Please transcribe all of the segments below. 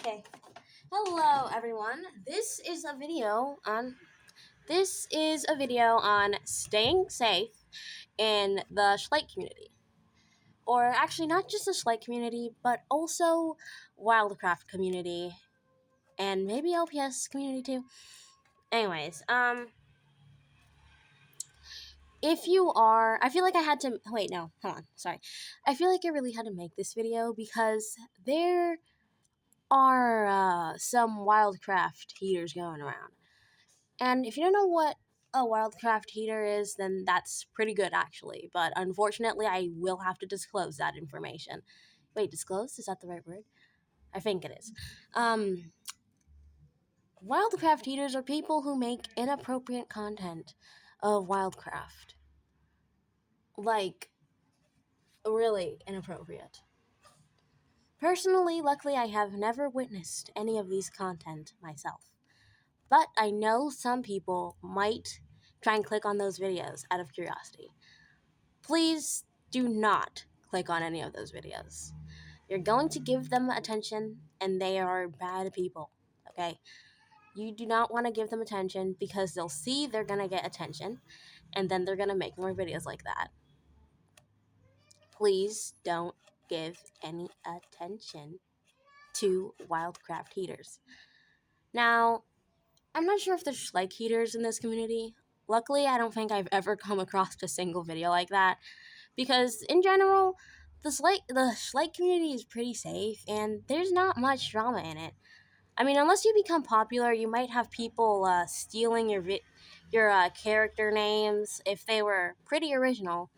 Okay. Hello everyone. This is a video on staying safe in the schleich community. Or actually not just the schleich community, but also wildcraft community and maybe LPS community too. Anyways, if you are, I feel like I had to wait, no, hold on. Sorry. I feel like I really had to make this video because there are some wildcraft heaters going around. And if you don't know what a wildcraft heater is, then that's pretty good actually. But unfortunately, I will have to disclose that information. Wait, disclose? Is that the right word? I think it is. Wildcraft heaters are people who make inappropriate content of wildcraft. Like, really inappropriate. Personally, luckily, I have never witnessed any of these content myself. But I know some people might try and click on those videos out of curiosity. Please do not click on any of those videos. You're going to give them attention, and they are bad people, okay? You do not want to give them attention because they'll see they're going to get attention, and then they're going to make more videos like that. Please don't give any attention to wildcraft heaters. Now, I'm not sure if there's schleich heaters in this community. Luckily, I don't think I've ever come across a single video like that, because in general, the schleich community is pretty safe, and there's not much drama in it. I mean, unless you become popular, you might have people stealing your character names if they were pretty original.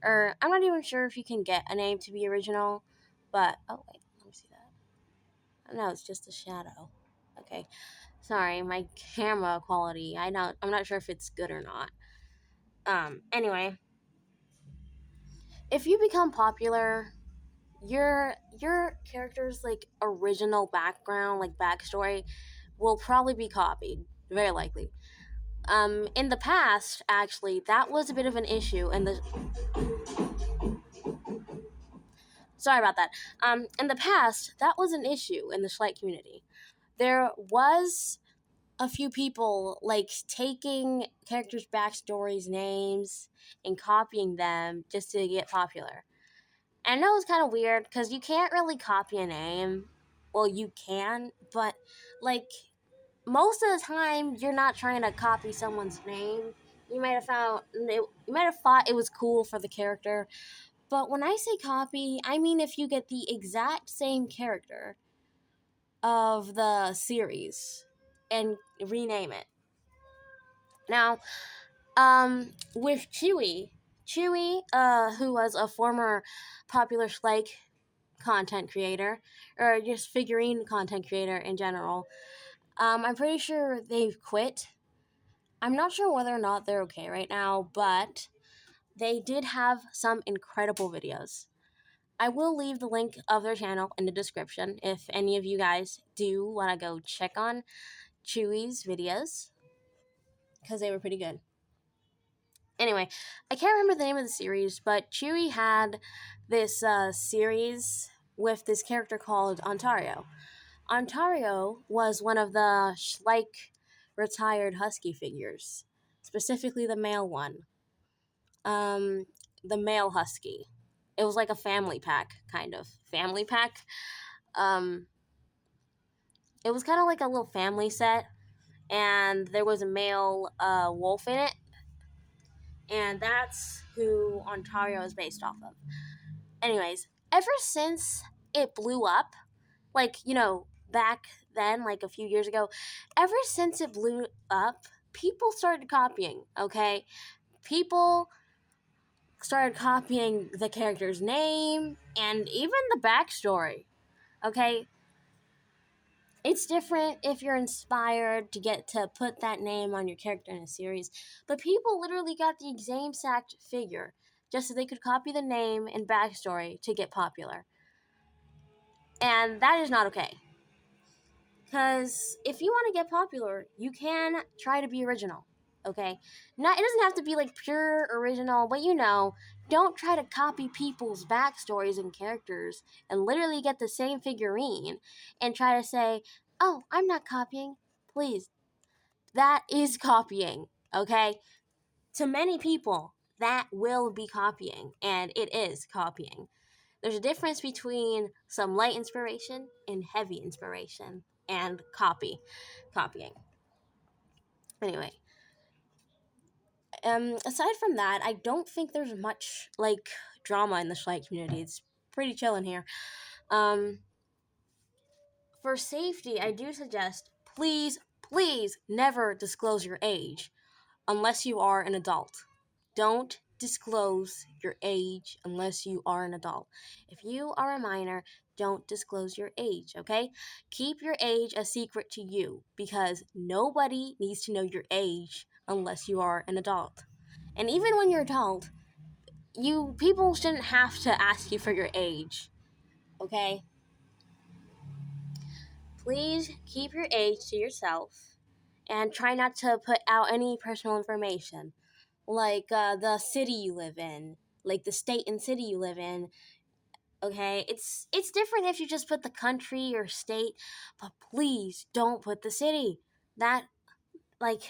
Or I'm not even sure if you can get a name to be original, but oh wait, let me see that. No, it's just a shadow. Okay. Sorry, my camera quality. I'm not sure if it's good or not. Anyway, if you become popular, your character's like original background, like backstory, will probably be copied, very likely. In the past, actually, that was a bit of an issue, and sorry about that. In the past, that was an issue in the schleich community. There was a few people like taking characters' backstories, names, and copying them just to get popular. And I know it's kind of weird because you can't really copy a name. Well, you can, but like most of the time, you're not trying to copy someone's name. You might have thought it was cool for the character, but when I say copy, I mean if you get the exact same character of the series and rename it. Now, with Chewy, who was a former popular schleich content creator, or just figurine content creator in general, I'm pretty sure they've quit. I'm not sure whether or not they're okay right now, but they did have some incredible videos. I will leave the link of their channel in the description if any of you guys do want to go check on Chewy's videos, because they were pretty good. Anyway, I can't remember the name of the series, but Chewy had this series with this character called Ontario. Ontario was one of the schleich retired husky figures, specifically the male one. The male husky. It was like a family pack, kind of. Family pack. It was kind of like a little family set, and there was a male wolf in it, and that's who Ontario is based off of. Anyways, ever since it blew up, like, back then, like a few years ago, ever since it blew up, people started copying, okay? People started copying the character's name and even the backstory, okay? It's different if you're inspired to get to put that name on your character in a series, but people literally got the exact figure just so they could copy the name and backstory to get popular. And that is not okay. Because if you want to get popular, you can try to be original, okay? It doesn't have to be like pure original, but Don't try to copy people's backstories and characters and literally get the same figurine and try to say, oh, I'm not copying. Please, that is copying, okay? To many people, that will be copying, and it is copying. There's a difference between some light inspiration and heavy inspiration and copying. Anyway, aside from that, I don't think there's much like drama in the schleich community. It's pretty chill in here. Um, for safety, I do suggest please never disclose your age unless you are an adult. Don't disclose your age unless you are an adult. If you are a minor, don't disclose your age, okay? Keep your age a secret to you because nobody needs to know your age unless you are an adult. And even when you're adult, people shouldn't have to ask you for your age, okay? Please keep your age to yourself and try not to put out any personal information like the city you live in, like the state and city you live in. Okay, it's different if you just put the country or state, but please don't put the city. That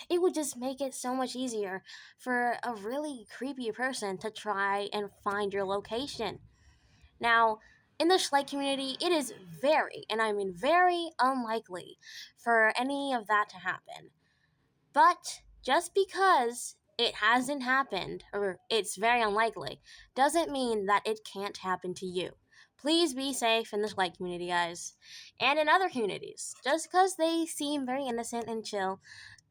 it would just make it so much easier for a really creepy person to try and find your location. Now, in the Schleich community, it is very, and I mean very unlikely for any of that to happen. But just because it hasn't happened, or it's very unlikely, doesn't mean that it can't happen to you. Please be safe in the Schleich community, guys. And in other communities. Just because they seem very innocent and chill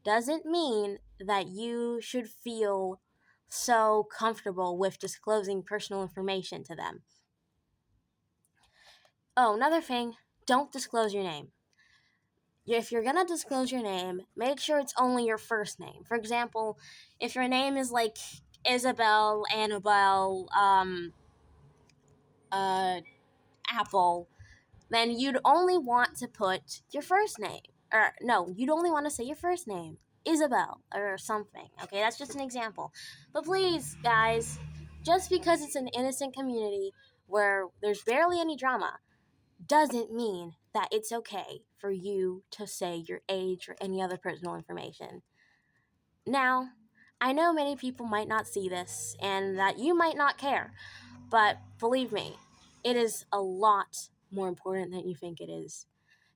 doesn't mean that you should feel so comfortable with disclosing personal information to them. Oh, another thing, don't disclose your name. If you're gonna disclose your name, make sure it's only your first name. For example, if your name is like Isabel, Annabelle, uh, Apple, then you'd only want to put your first name. Or no, you'd only want to say your first name, Isabel, or something. Okay, that's just an example. But please, guys, just because it's an innocent community where there's barely any drama, doesn't mean that it's okay for you to say your age or any other personal information. Now, I know many people might not see this and that you might not care, but believe me, it is a lot more important than you think it is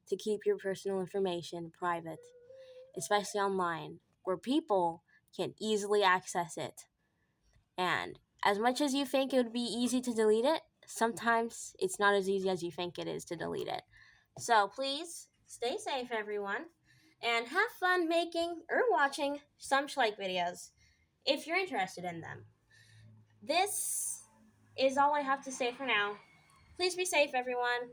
to keep your personal information private, especially online, where people can easily access it. And as much as you think it would be easy to delete it, sometimes it's not as easy as you think it is to delete it. So please stay safe, everyone, and have fun making or watching some Schleich videos if you're interested in them. This is all I have to say for now. Please be safe, everyone.